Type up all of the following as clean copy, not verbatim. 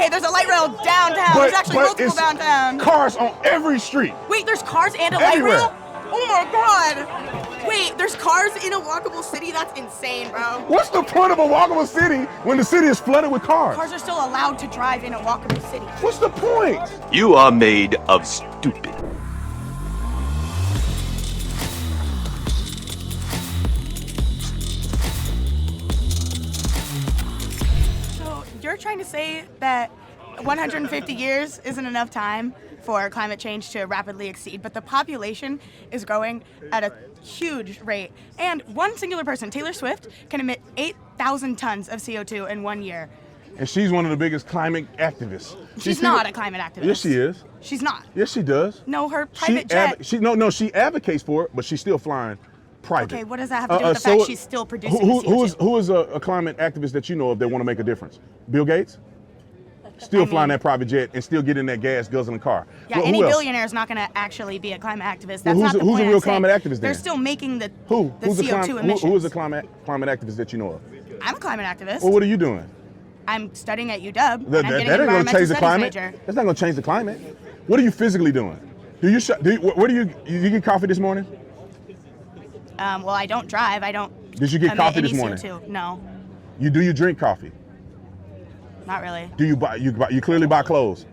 Okay, there's a light rail downtown. There's actually multiple downtown. Cars on every street. Wait, there's cars and a light rail? Oh my God. Wait, there's cars in a walkable city? That's insane, bro. What's the point of a walkable city when the city is flooded with cars? Cars are still allowed to drive in a walkable city. What's the point? You are made of stupid. So you're trying to say that 150 years isn't enough time for climate change to rapidly exceed, but the population is growing at a huge rate. And one singular person, Taylor Swift, can emit 8,000 tons of CO2 in 1 year. And she's one of the biggest climate activists. She's not a climate activist. Yes, she is. She's not. Yes, she does. No, her private jet. She advocates for it, but she's still flying private. Okay, what does that have to do with the fact she's still producing CO2? Who is a climate activist that you know of that want to make a difference? Bill Gates? Still flying that private jet and still getting that gas guzzling car. Yeah, any billionaire is not going to actually be a climate activist. That's not the point. Who's a real climate activist then? They're still making the Who's CO2 emissions. Who is a climate activist that you know of? I'm a climate activist. Well, what are you doing? I'm studying at UW. And I'm getting that ain't going to change the climate. Major. That's not going to change the climate. What are you physically doing? Where do you get coffee this morning? Well, I don't drive. I don't. Did you get coffee this morning? CO2. No. You drink coffee? Not really. Do you buy? You clearly buy clothes.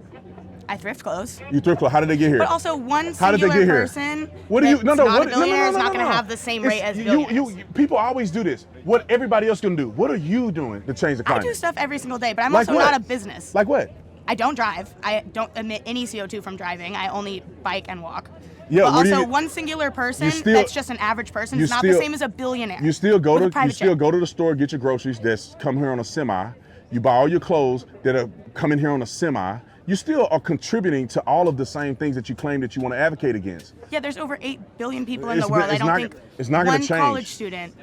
I thrift clothes. You thrift clothes. How did they get here? But also, one singular person. What do you? No, not a billionaire is not going to have the same rate as billionaires. People always do this. What everybody else gonna do? What are you doing to change the climate? I do stuff every single day, but I'm also not a business. Like what? I don't drive. I don't emit any CO2 from driving. I only bike and walk. Yeah, but also, one singular person that's just an average person is not the same as a billionaire. You still go to the store, get your groceries. That's come here on a semi. You buy all your clothes that are coming here on a semi. You still are contributing to all of the same things that you claim that you want to advocate against. Yeah, there's over 8 billion people in the world. I don't think it's not going to change. One college student.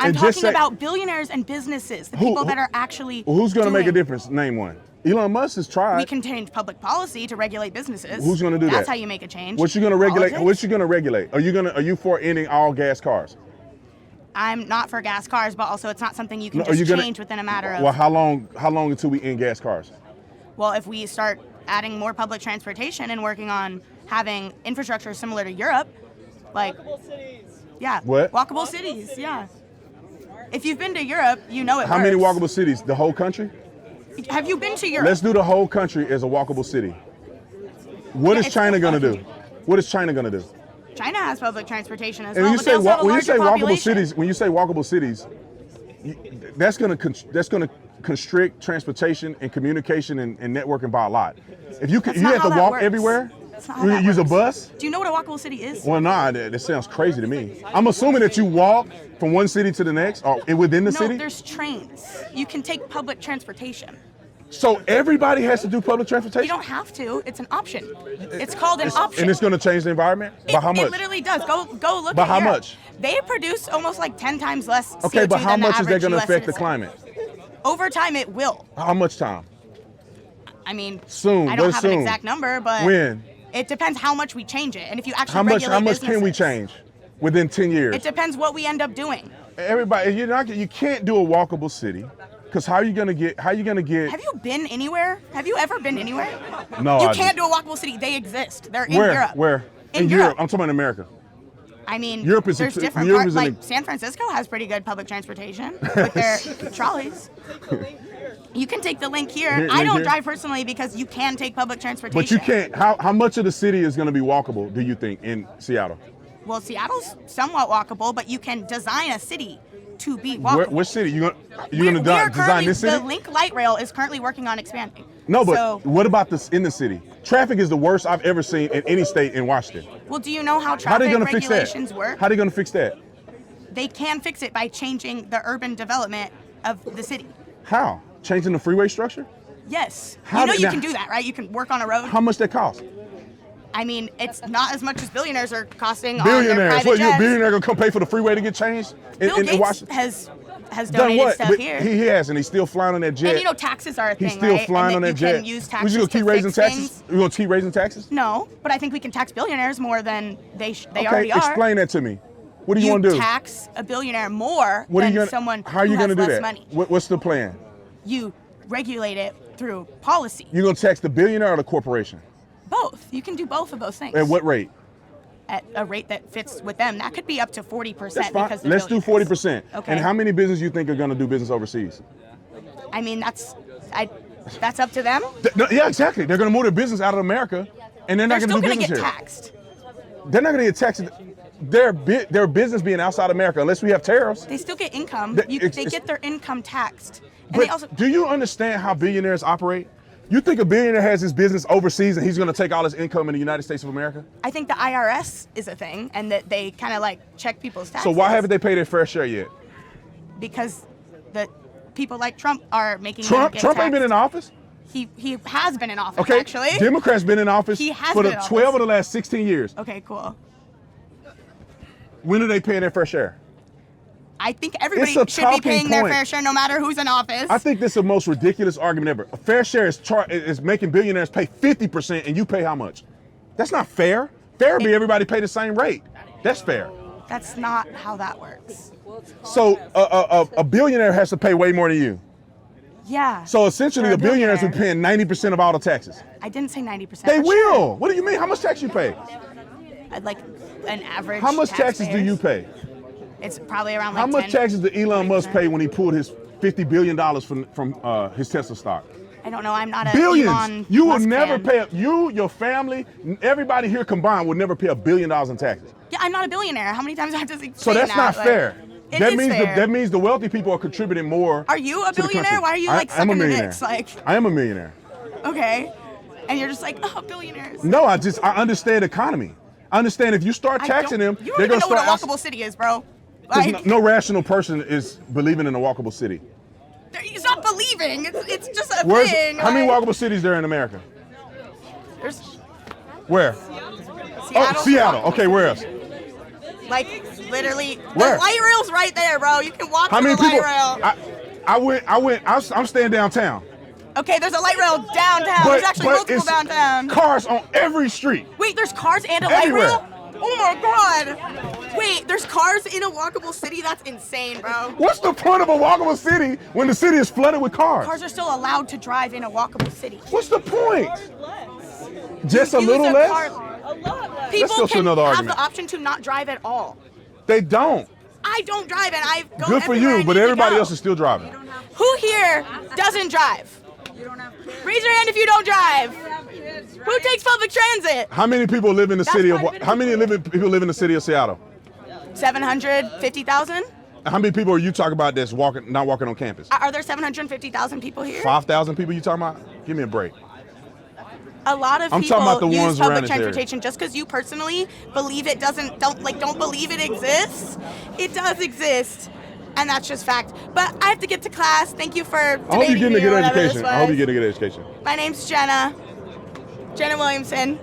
I'm talking about billionaires and businesses, the people that are actually who's going to make a difference? Name one. Elon Musk has tried. We can change public policy to regulate businesses. Who's going to do that? That's how you make a change. What you going to regulate? What you going to regulate? Are you for ending all gas cars? I'm not for gas cars, but also it's not something you can just change within a matter of. Well, how long until we end gas cars? Well, if we start adding more public transportation and working on having infrastructure similar to Europe, like walkable cities. Yeah. What? Walkable cities. Yeah. If you've been to Europe, you know it How works. many walkable cities? The whole country? Have you been to Europe? Let's do the whole country as a walkable city. What is China going to do? What is China going to do? China has public transportation as and well, when you say walkable cities, that's going to constrict transportation and communication and networking by a lot. If you have to walk everywhere, you use a bus. Do you know what a walkable city is? Well, nah, that sounds crazy to me. I'm assuming that you walk from one city to the next, or within the city. No, there's trains. You can take public transportation. So everybody has to do public transportation? You don't have to. It's an option. It's called an option. And it's going to change the environment? By how much? It literally does. Go look By at how Europe. much? They produce almost like 10 times less CO2 Okay, but how than the much is that average going to US affect the citizen. climate? Over time, it will. How much time? I mean, soon. I don't have an exact number, but when? It depends how much we change it. And if you actually How much businesses, can we change within 10 years? It depends what we end up doing. Everybody, you can't do a walkable city. Because how are you gonna get? Have you been anywhere? Have you ever been anywhere? No, You can't do a walkable city. They exist. They're in Europe. Where? In Europe. I'm talking about America. I mean, Europe is there's different parts. Like San Francisco has pretty good public transportation with their trolleys. You can take the link here. I don't drive personally because you can take public transportation. But you can't. How much of the city is going to be walkable, do you think, in Seattle? Well, Seattle's somewhat walkable, but you can design a city to be walkable. Which city? You gonna design this city? The Link Light Rail is currently working on expanding. No, but what about this in the city? Traffic is the worst I've ever seen in any state in Washington. Well, do you know how traffic regulations work? How are they gonna fix that? They can fix it by changing the urban development of the city. How? Changing the freeway structure? Yes. You can do that, right? You can work on a road. How much that cost? I mean, it's not as much as billionaires are costing billionaires. on their private What, jets. you a billionaire gonna come pay for the freeway to get changed? Bill Gates has donated stuff here. He has, and he's still flying on that jet. And you know, taxes are a thing, He's still right? flying on that jet. You can use taxes We just gonna keep raising taxes? We gonna keep raising taxes? No, but I think we can tax billionaires more than they okay, already are. Explain that to me. What do you want to do? You tax a billionaire more than someone how are you who has gonna do less that? money. What's the plan? You regulate it through policy. You're going to tax the billionaire or the corporation? Both. You can do both of those things. At what rate? At a rate that fits with them. That could be up to 40%. That's fine. Because they're Let's do 40%. Okay. And how many businesses you think are going to do business overseas? I mean, that's up to them. Yeah, exactly. They're going to move their business out of America, and they're not going to do business here. They're still going to get taxed. They're not going to get taxed. Their business being outside America, unless we have tariffs. They still get income. They get their income taxed. And but they also, do you understand how billionaires operate? You think a billionaire has his business overseas and he's going to take all his income in the United States of America? I think the IRS is a thing, and that they kind of like check people's taxes. So why haven't they paid their fair share yet? Because the people like Trump are making Trump ain't been in office. He has been in office, okay. Actually. Democrats been in office for the 12 of the last 16 years. Okay, cool. When are they paying their fair share? I think everybody should be paying their fair share no matter who's in office. I think this is the most ridiculous argument ever. A fair share is making billionaires pay 50% and you pay how much? That's not fair. Fair would be everybody pay the same rate. That's fair. That's not how that works. So a billionaire has to pay way more than you. Yeah. So essentially the billionaires will be paying 90% of all the taxes. I didn't say 90%. They will. What do you mean? How much tax you pay? Like an average. How much taxes do you pay? It's probably around like How much taxes did Elon Musk pay when he pulled his $50 billion from his Tesla stock? I don't know. I'm not a Billions. Elon You will Musk never fan. pay. You, your family, everybody here combined will never pay $1 billion in taxes. Yeah, I'm not a billionaire. How many times do I have to say So that's not fair. It is fair. That means the wealthy people are contributing more. Are you a billionaire? Why are you like I'm a sucking your millionaire. dicks? Like, I am a millionaire. okay, and you're just like, oh, billionaires. No, I understand economy. I understand if you start taxing them, you don't they're even going to know start. what a walkable city is, bro. Like, no rational person is believing in a walkable city. He's not believing. It's just a thing. How many walkable cities there in America? There's Where? Seattle. Oh, Seattle. Okay, where else? Like literally, Where? the light rail's right there, bro. You can walk How to many the light people? rail. I'm staying downtown. Okay, there's a light rail downtown. There's actually multiple downtown. Cars on every street. Wait, there's cars and a Everywhere. light rail? Oh my god! Wait, there's cars in a walkable city? That's insane, bro. What's the point of a walkable city when the city is flooded with cars? Cars are still allowed to drive in a walkable city. What's the point? Just a little less? People go to can another have argument. the option to not drive at all. They don't. I don't drive and I go Good for everywhere I you, but need to everybody go. else is still driving. Who here doesn't drive? Raise your hand if you don't drive. Who takes public transit? How many people live in the city of? part of it. How many people live in the city of Seattle? 750,000? How many people are you talking about that's not walking on campus? Are there 750,000 people here? 5,000 people you talking about? Give me a break. A lot of I'm people talking about the use ones around public this area. transportation just because you personally believe it don't believe it exists. It does exist, and that's just fact. But I have to get to class. Thank you for debating I hope you're getting a me or good whatever this education. I hope was. you're getting a good education. My name's Jenna Williamson.